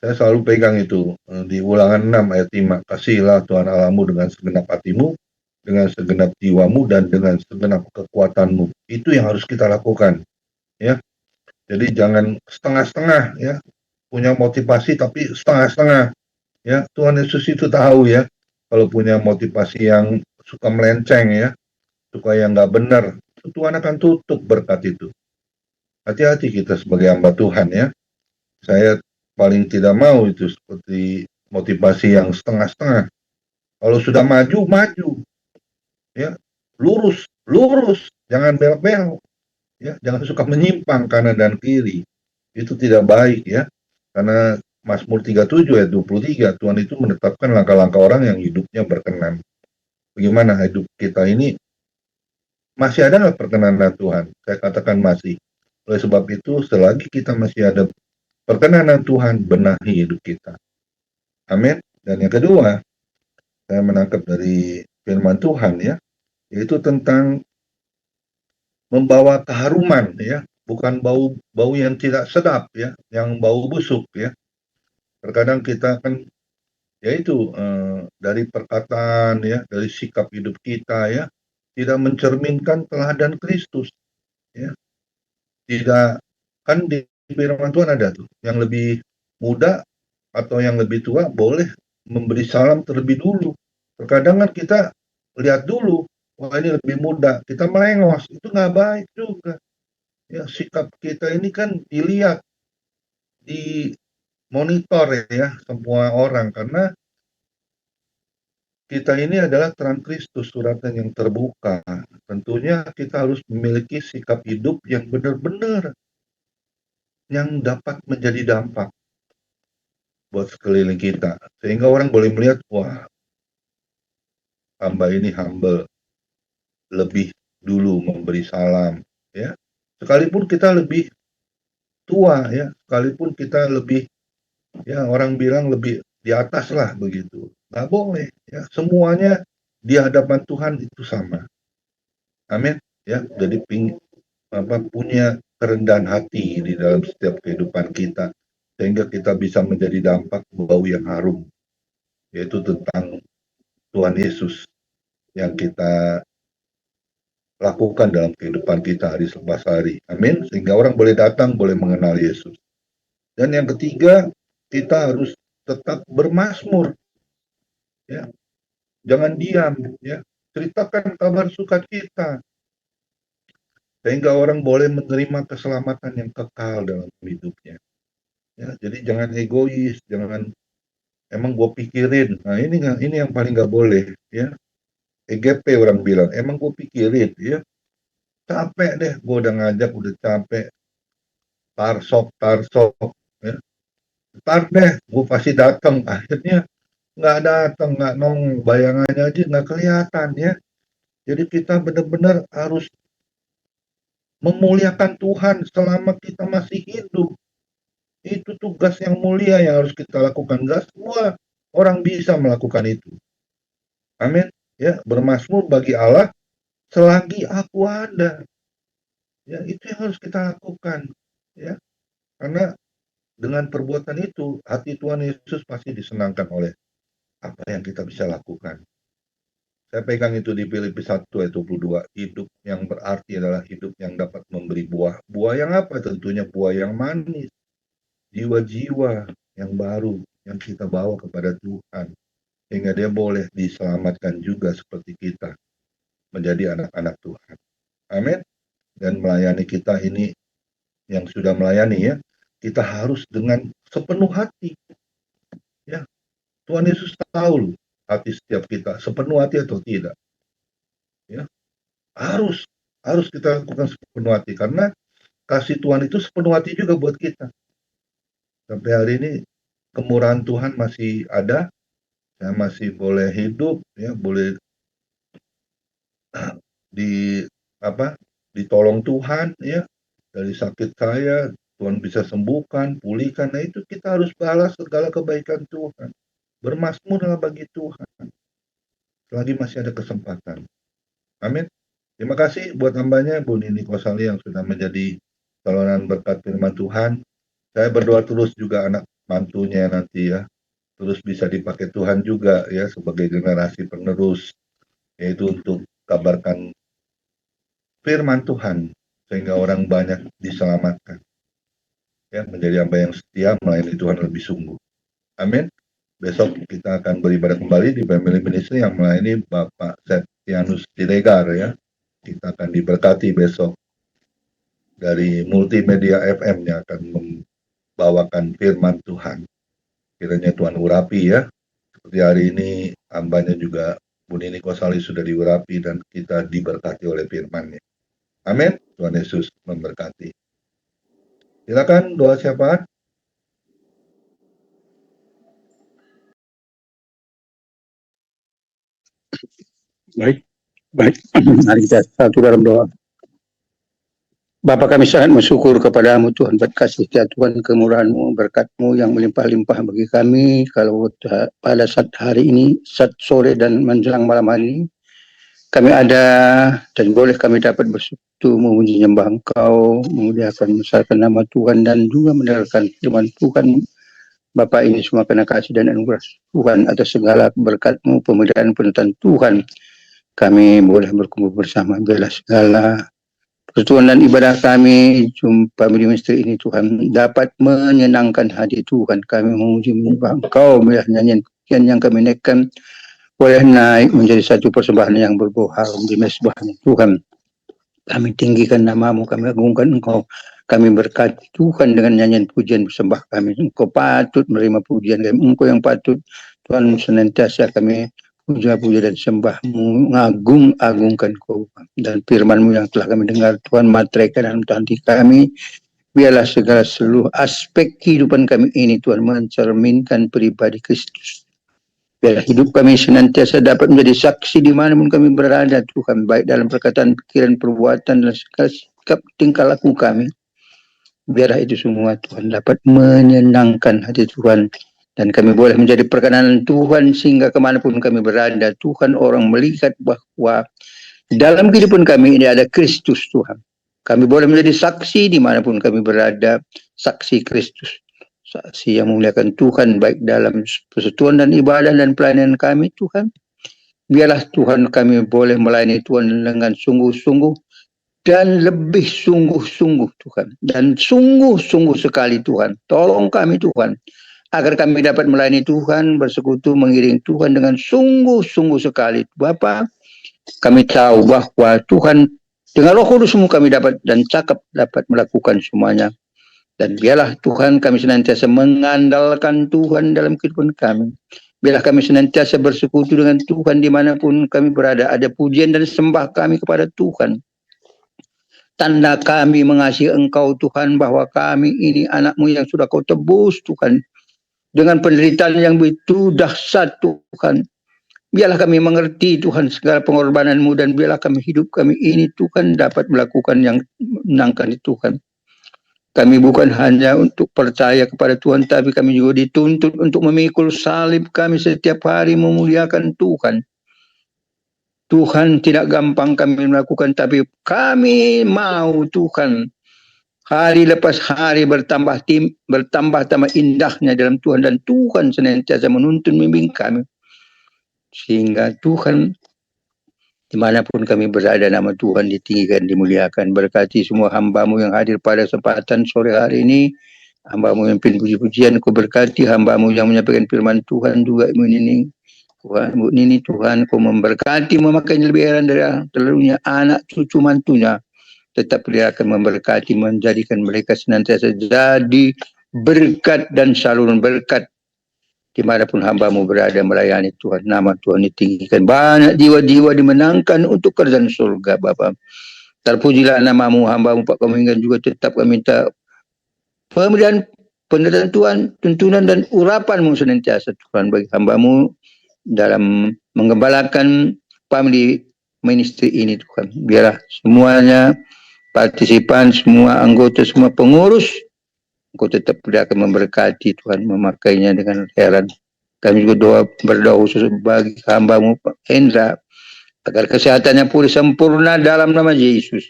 saya selalu pegang itu di Ulangan 6 ayat 5. Kasihilah Tuhan Allahmu dengan segenap hatimu, dengan segenap jiwamu, dan dengan segenap kekuatanmu. Itu yang harus kita lakukan. Ya, jadi jangan setengah-setengah ya. Punya motivasi tapi setengah-setengah. Ya, Tuhan Yesus itu tahu ya. Kalau punya motivasi yang suka melenceng ya, suka yang nggak benar, Tuhan akan tutup berkat itu. Hati-hati kita sebagai hamba Tuhan ya. Saya paling tidak mau itu seperti motivasi yang setengah-setengah. Kalau sudah maju, maju. Ya, lurus, lurus. Jangan belok-belok. Ya, jangan suka menyimpang kanan dan kiri. Itu tidak baik ya. Karena Mazmur 37 ayat 23, Tuhan itu menetapkan langkah-langkah orang yang hidupnya berkenan. Bagaimana hidup kita ini masih ada nggak perkenanan Tuhan? Saya katakan masih. Oleh sebab itu, selagi kita masih ada perkenanan Tuhan, benahi hidup kita. Amin. Dan yang kedua, saya menangkap dari firman Tuhan ya, yaitu tentang membawa keharuman ya, bukan bau yang tidak sedap ya, yang bau busuk ya. Terkadang kita kan yaitu dari perkataan ya, dari sikap hidup kita ya, tidak mencerminkan teladan Kristus ya. Tidak, kan di firman Tuhan ada tuh, yang lebih muda atau yang lebih tua boleh memberi salam terlebih dulu. Terkadang kan kita lihat dulu, wah ini lebih muda, kita melengos, itu nggak baik juga. Ya, sikap kita ini kan dilihat, di monitor ya semua orang, karena kita ini adalah terang Kristus, suratan yang terbuka. Tentunya kita harus memiliki sikap hidup yang benar-benar yang dapat menjadi dampak buat sekeliling kita. Sehingga orang boleh melihat, wah, hamba ini humble, lebih dulu memberi salam, ya. Sekalipun kita lebih tua, ya, sekalipun kita lebih, ya, orang bilang lebih di atas lah begitu. Nggak boleh, ya. Semuanya di hadapan Tuhan itu sama. Amin. Ya, jadi punya kerendahan hati di dalam setiap kehidupan kita, sehingga kita bisa menjadi dampak bau yang harum, yaitu tentang Tuhan Yesus yang kita lakukan dalam kehidupan kita hari selepas hari. Amin. Sehingga orang boleh datang, boleh mengenal Yesus. Dan yang ketiga, kita harus tetap bermazmur. Ya. Jangan diam. Ya. Ceritakan kabar sukacita. Sehingga orang boleh menerima keselamatan yang kekal dalam hidupnya. Ya, jadi jangan egois, jangan emang gue pikirin. Nah ini yang paling nggak boleh. Ya. EGP orang bilang, emang gue pikirin. Ya. Capek deh, gue udah ngajak, udah capek. Tarsok, ya. Ntar deh, gue pasti datang. Akhirnya nggak datang, nggak bayangannya aja nggak kelihatan ya. Jadi kita benar-benar harus memuliakan Tuhan selama kita masih hidup. Itu tugas yang mulia yang harus kita lakukan. Gak semua orang bisa melakukan itu. Amin. Ya, bermazmur bagi Allah selagi aku ada. Ya, itu yang harus kita lakukan. Ya, karena dengan perbuatan itu, hati Tuhan Yesus pasti disenangkan oleh apa yang kita bisa lakukan. Saya pegang itu di Filipi 1 ayat 22. Hidup yang berarti adalah hidup yang dapat memberi buah. Buah yang apa? Tentunya buah yang manis. Jiwa-jiwa yang baru yang kita bawa kepada Tuhan. Sehingga dia boleh diselamatkan juga seperti kita. Menjadi anak-anak Tuhan. Amin. Dan melayani kita ini, yang sudah melayani ya, kita harus dengan sepenuh hati. Ya, Tuhan Yesus tahu hati setiap kita, sepenuh hati atau tidak. Ya, harus. harus kita lakukan sepenuh hati, karena kasih Tuhan itu sepenuh hati juga buat kita. Sampai hari ini kemurahan Tuhan masih ada, saya masih boleh hidup, ya, boleh di apa, ditolong Tuhan, ya, dari sakit saya, Tuhan bisa sembuhkan, pulihkan. Nah, itu kita harus balas segala kebaikan Tuhan. Bermazmurlah bagi Tuhan, selagi masih ada kesempatan. Amin. Terima kasih buat hambanya Bu Nini Kosali yang sudah menjadi saluran berkat firman Tuhan. Saya berdoa terus juga anak mantunya nanti ya, terus bisa dipakai Tuhan juga ya sebagai generasi penerus, yaitu untuk kabarkan firman Tuhan sehingga orang banyak diselamatkan. Ya, menjadi hamba yang setia melayani Tuhan lebih sungguh. Amin. Besok kita akan beribadah kembali di Family Ministry yang melayani Bapak Septianus Siregar ya. Kita akan diberkati besok dari Multimedia FM yang akan membawakan firman Tuhan. Kiranya Tuhan urapi ya. Seperti hari ini hambanya juga Bu Nini Kosali sudah diurapi dan kita diberkati oleh firman-Nya. Amin. Tuhan Yesus memberkati. Silakan doa syafaat. Baik. Mari kita satu dalam doa. Bapa, kami sangat bersyukur kepadamu Tuhan, berkat setia Tuhan, kemurahan-Mu, berkat-Mu yang melimpah-limpah bagi kami. Kalau pada saat hari ini, saat sore dan menjelang malam hari ini, kami ada dan boleh kami dapat bersekutu memuji nyembah Engkau, memuliakan membesarkan nama Tuhan dan juga mendengarkan firman Tuhan. Bapa, ini semua karena kasih dan anugerah Tuhan atas segala berkat-Mu, pemeliharaan penuntun Tuhan. Kami boleh berkumpul bersama, biarlah segala persekutuan dan ibadah kami jumpa di misteri ini Tuhan dapat menyenangkan hati Tuhan. Kami memuji menyembah Engkau, biarlah nyanyian yang kami naikkan boleh naik menjadi satu persembahan yang berbau harum di mezbahnya Tuhan. Kami tinggikan nama-Mu, kami agungkan Engkau, kami berkati Tuhan dengan nyanyian pujian bersembah kami. Engkau patut menerima pujian kami, Engkau yang patut Tuhan senantiasa kami puja-puja dan sembah-Mu, agungkan Kau dan firman-Mu yang telah kami dengar Tuhan materaikan dalam hati kami. Biarlah segala seluruh aspek kehidupan kami ini Tuhan mencerminkan pribadi Kristus. Biarlah hidup kami senantiasa dapat menjadi saksi di manapun kami berada Tuhan, baik dalam perkataan, pikiran, perbuatan dan segala sikap tingkah laku kami. Biarlah itu semua Tuhan dapat menyenangkan hati Tuhan. Dan kami boleh menjadi perkenanan Tuhan sehingga kemanapun kami berada, Tuhan orang melihat bahwa dalam kehidupan kami ini ada Kristus Tuhan. Kami boleh menjadi saksi dimanapun kami berada, saksi Kristus. Saksi yang memuliakan Tuhan baik dalam persekutuan dan ibadah dan pelayanan kami Tuhan. Biarlah Tuhan kami boleh melayani Tuhan dengan sungguh-sungguh dan lebih sungguh-sungguh Tuhan. Dan sungguh-sungguh sekali Tuhan. Tolong kami Tuhan, agar kami dapat melayani Tuhan, bersekutu, mengiring Tuhan dengan sungguh-sungguh sekali. Bapa, kami tahu bahwa Tuhan dengan Roh Kudus-Mu kami dapat dan cakap dapat melakukan semuanya. Dan biarlah Tuhan kami senantiasa mengandalkan Tuhan dalam kehidupan kami. Biarlah kami senantiasa bersekutu dengan Tuhan dimanapun kami berada. Ada pujian dan sembah kami kepada Tuhan. Tanda kami mengasihi Engkau Tuhan, bahwa kami ini anak-Mu yang sudah Kau tebus Tuhan. Dengan penderitaan yang begitu dahsyat Tuhan. Biarlah kami mengerti Tuhan segala pengorbanan-Mu, dan biarlah kami hidup kami ini Tuhan dapat melakukan yang menyenangkan Tuhan. Kami bukan hanya untuk percaya kepada Tuhan, tapi kami juga dituntut untuk memikul salib kami setiap hari memuliakan Tuhan. Tuhan, tidak gampang kami melakukan, tapi kami mau Tuhan hari lepas hari bertambah indahnya dalam Tuhan, dan Tuhan senantiasa menuntun membimbing kami sehingga Tuhan dimanapun kami berada, nama Tuhan ditinggikan, dimuliakan. Berkati semua hamba-Mu yang hadir pada kesempatan sore hari ini, hamba-Mu yang pimpin puji-pujian, Kau berkati hamba-Mu yang menyampaikan firman Tuhan juga, Bu Nini Tuhan, Kau memberkati, memakainya lebih heran dari terlalunya anak cucu mantunya. Tetap Dia akan memberkati, menjadikan mereka senantiasa jadi berkat dan saluran berkat dimanapun hamba-Mu berada melayani Tuhan. Nama Tuhan ditinggikan, banyak jiwa-jiwa dimenangkan untuk kerajaan surga Bapa. Terpujilah namamu, hamba-Mu Pak Komingan juga tetap kami minta pemberian penentuan, tuntunan dan urapan-Mu senantiasa Tuhan bagi hamba-Mu dalam menggembalakan family ministry ini Tuhan. Biarlah semuanya partisipan, semua anggota, semua pengurus, Engkau tetap akan memberkati Tuhan, memakainya dengan heran. Kami juga berdoa khusus bagi hamba-Mu Pak Hendra, agar kesehatannya pulih sempurna dalam nama Yesus.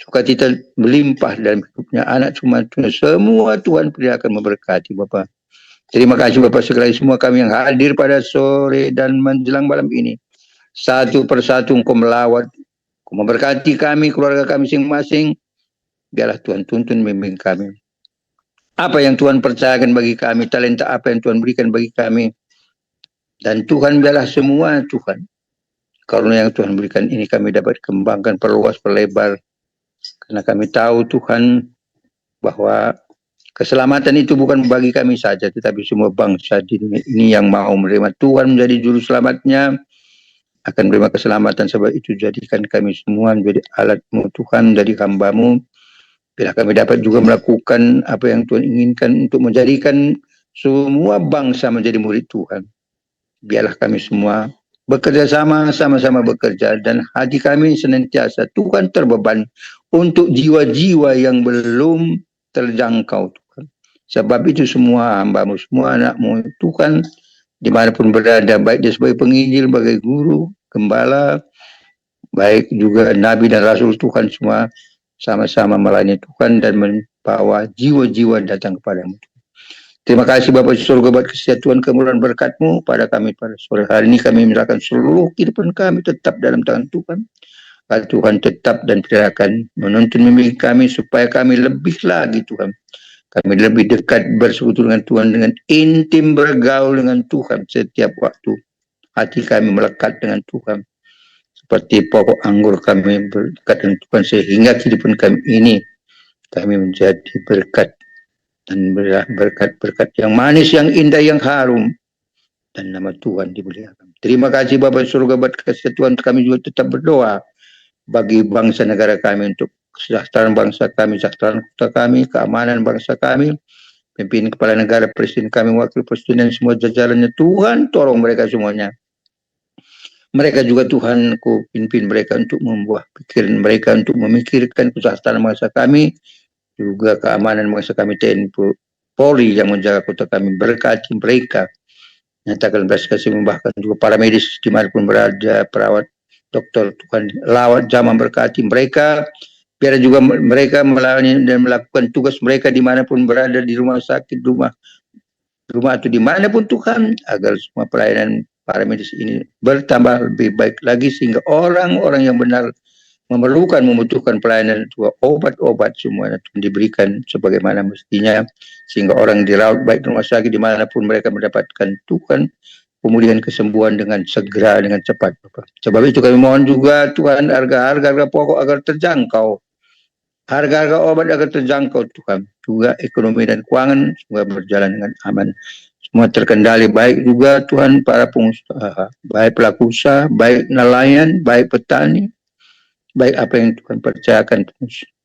Sukacita melimpah dalam hidupnya, anak cuma semua Tuhan akan memberkati Bapak. Terima kasih Bapak sekali semua kami yang hadir pada sore dan menjelang malam ini. Satu persatu Engkau melawat, Engkau memberkati kami, keluarga kami masing-masing. Biarlah Tuhan tuntun membimbing kami. Apa yang Tuhan percayakan bagi kami, talenta apa yang Tuhan berikan bagi kami. Dan Tuhan biarlah semua Tuhan, karunia yang Tuhan berikan ini kami dapat kembangkan, perluas, perlebar. Karena kami tahu Tuhan bahwa keselamatan itu bukan bagi kami saja, tetapi semua bangsa di dunia ini yang mau menerima Tuhan menjadi juru selamatnya akan menerima keselamatan. Sebab itu jadikan kami semua menjadi alat-Mu Tuhan, jadi hamba-Mu. Bila kami dapat juga melakukan apa yang Tuhan inginkan untuk menjadikan semua bangsa menjadi murid Tuhan. Biarlah kami semua bekerja sama-sama bekerja, dan hati kami senantiasa Tuhan terbeban untuk jiwa-jiwa yang belum terjangkau Tuhan. Sebab itu semua hamba-Mu, semua anak-Mu Tuhan, dimanapun berada, baik dia sebagai penginjil, sebagai guru, gembala, baik juga nabi dan rasul Tuhan, semua sama-sama melayani Tuhan dan membawa jiwa-jiwa datang kepada-Mu. Terima kasih Bapak di surga buat kesetiaan kemurahan berkat-Mu pada kami pada sore hari ini. Kami menyerahkan seluruh kehidupan kami tetap dalam tangan Tuhan. Agar Tuhan tetap dan akan menuntun membimbing kami supaya kami lebih lagi Tuhan. Kami lebih dekat bersekutu dengan Tuhan, dengan intim bergaul dengan Tuhan setiap waktu. Hati kami melekat dengan Tuhan. Seperti pokok anggur kami berdekat dengan Tuhan, sehingga kehidupan kami ini kami menjadi berkat. Dan berkat-berkat yang manis, yang indah, yang harum, dan nama Tuhan dimuliakan. Terima kasih Bapak surga buat kesatuan kami juga tetap berdoa bagi bangsa negara kami, untuk kesejahteraan bangsa kami, kesejahteraan kota kami, keamanan bangsa kami, pimpinan kepala negara, presiden kami, wakil presiden, dan semua jajarannya. Tuhan tolong mereka semuanya. Mereka juga Tuhan, Ku pimpin mereka untuk membuat pikiran mereka untuk memikirkan kesejahteraan bangsa kami, juga keamanan bangsa kami, TNI Polri yang menjaga kota kami. Berkati mereka, nyatakan belas kasih, bahkan juga para medis dimanapun berada, perawat, dokter, Tuhan lawat zaman, berkati mereka. Biar juga mereka melayani dan melakukan tugas mereka dimanapun berada, di rumah sakit, rumah atau dimanapun Tuhan, agar semua pelayanan para medis ini bertambah lebih baik lagi, sehingga orang-orang yang benar membutuhkan pelayanan juga obat-obat semuanya diberikan sebagaimana mestinya, sehingga orang dirawat baik di rumah sakit dimanapun mereka mendapatkan Tuhan pemulihan, kesembuhan dengan segera, dengan cepat Bapak. Sebab itu kami mohon juga Tuhan, harga-harga pokok agar terjangkau, harga-harga obat agar terjangkau Tuhan, juga ekonomi dan keuangan semoga berjalan dengan aman, semua terkendali, baik juga Tuhan para pengusaha, baik pelaku usaha, baik nelayan, baik petani, baik apa yang Tuhan percayakan,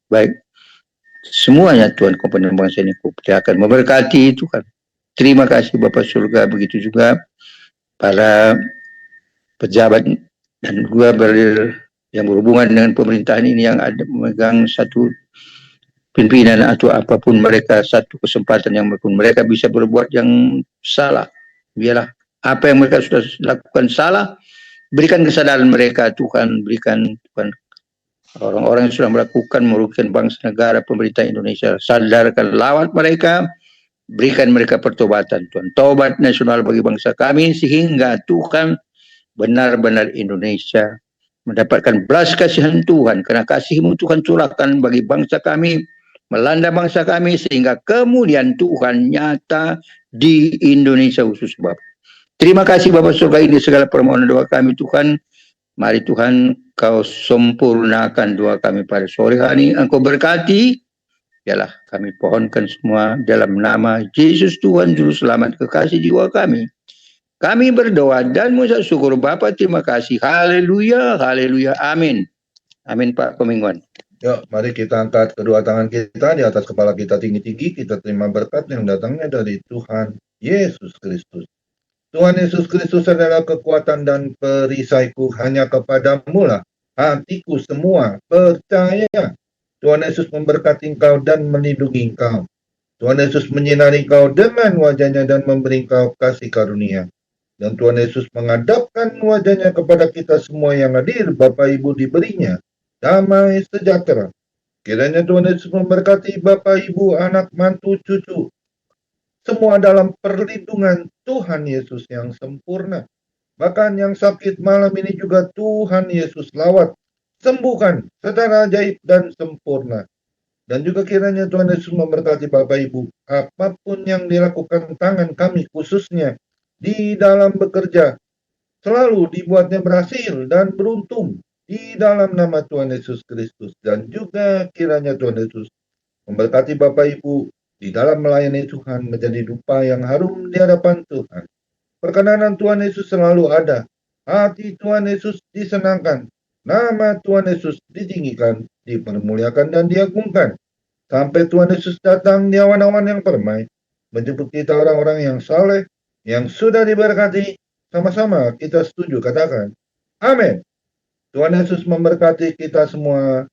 baik semuanya Tuhan komponen bangsa ini Kau percayakan, memberkati Tuhan. Terima kasih Bapak surga. Begitu juga para pejabat dan juga yang berhubungan dengan pemerintahan ini, yang ada memegang satu pimpinan atau apapun mereka, satu kesempatan yang mereka bisa berbuat yang salah, biarlah apa yang mereka sudah lakukan salah, berikan kesadaran mereka Tuhan, berikan Tuhan orang-orang yang sudah melakukan merugikan bangsa, negara, pemerintah Indonesia, sadarkan, lawat mereka, berikan mereka pertobatan Tuhan, taubat nasional bagi bangsa kami, sehingga Tuhan benar-benar Indonesia mendapatkan belas kasihan Tuhan, karena kasih-Mu Tuhan curahkan bagi bangsa kami, melanda bangsa kami, sehingga kemudian Tuhan nyata di Indonesia khusus Bapak. Terima kasih Bapak surga, ini segala permohonan doa kami Tuhan. Mari Tuhan Kau sempurnakan doa kami pada sore hari ini. Engkau berkati. Biarlah kami pohonkan semua dalam nama Yesus Tuhan Juru Selamat kekasih jiwa kami. Kami berdoa dan mengucap syukur Bapa, terima kasih. Haleluya, haleluya, amin. Amin Pak Komingwan. Yuk, mari kita angkat kedua tangan kita di atas kepala kita tinggi-tinggi, kita terima berkat yang datangnya dari Tuhan Yesus Kristus. Tuhan Yesus Kristus adalah kekuatan dan perisaiku, hanya kepadamu lah hatiku semua percaya. Tuhan Yesus memberkati engkau dan melindungi engkau. Tuhan Yesus menyinari engkau dengan wajahnya dan memberi engkau kasih karunia. Dan Tuhan Yesus menghadapkan wajahnya kepada kita semua yang hadir, Bapak Ibu diberinya damai sejahtera. Kiranya Tuhan Yesus memberkati Bapak Ibu, anak, mantu, cucu, semua dalam perlindungan Tuhan Yesus yang sempurna. Bahkan yang sakit malam ini juga Tuhan Yesus lawat, sembuhkan secara ajaib dan sempurna. Dan juga kiranya Tuhan Yesus memberkati Bapak Ibu, apapun yang dilakukan tangan kami khususnya di dalam bekerja, selalu dibuatnya berhasil dan beruntung di dalam nama Tuhan Yesus Kristus. Dan juga kiranya Tuhan Yesus memberkati Bapak Ibu di dalam melayani Tuhan menjadi dupa yang harum di hadapan Tuhan. Perkenanan Tuhan Yesus selalu ada. Hati Tuhan Yesus disenangkan. Nama Tuhan Yesus ditinggikan, dipermuliakan dan diagungkan. Sampai Tuhan Yesus datang di awan-awan yang permai, menjemput kita orang-orang yang saleh, yang sudah diberkati. Sama-sama kita setuju katakan. Amin. Tuhan Yesus memberkati kita semua.